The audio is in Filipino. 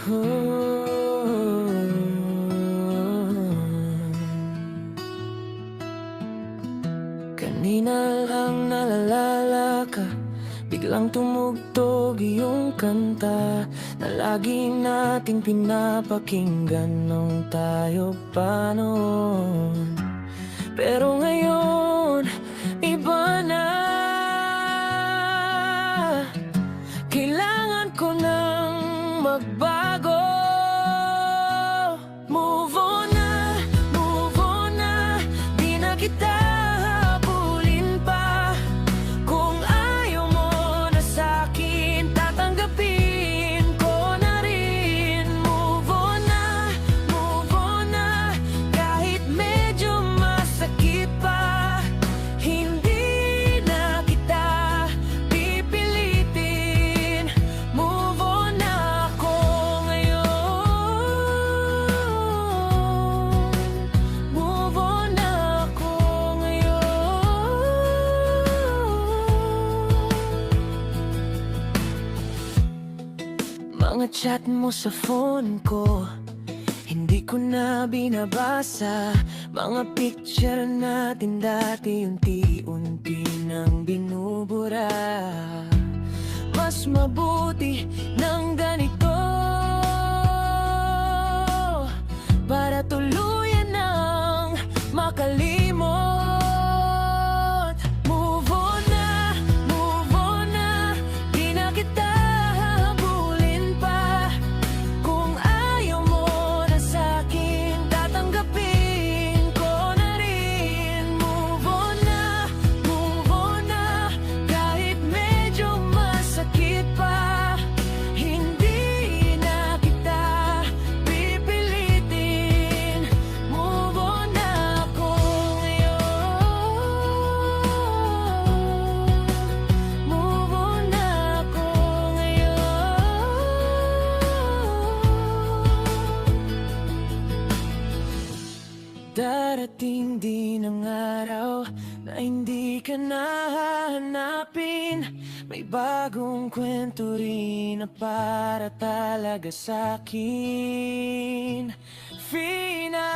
Kanina lang nalalala ka, biglang tumugtog iyong kanta na lagi nating pinapakinggan nung tayo pa noon. Pero ngayon, iba na. Kailangan ko nang magbago. Move on na, di na kita habulin pa. Kung ayaw mo na sa'kin, tatanggapin ko na rin. Move on na, kahit medyo masakit pa. Hindi na kita pipilitin. Move on na ako ngayon. Move on na ako ngayon. Mga chat mo sa phone ko, hindi ko na binabasa. Mga picture natin dati unti-unti nang binubura. Mas mabuti ng ganito, para tuluyan ng makalimot. Move on na, di na kita habulin pa. Kung ayaw mo na sa'kin, tatanggapin ko na rin. Move on na, kahit medyo masakit pa. Hindi na kita pipilitin. Move on na ako ngayon. Move on na ako ngayon. Darating din ang araw na hindi ka nahanapin. May bagong kwento rin na para talaga sa'kin. Fina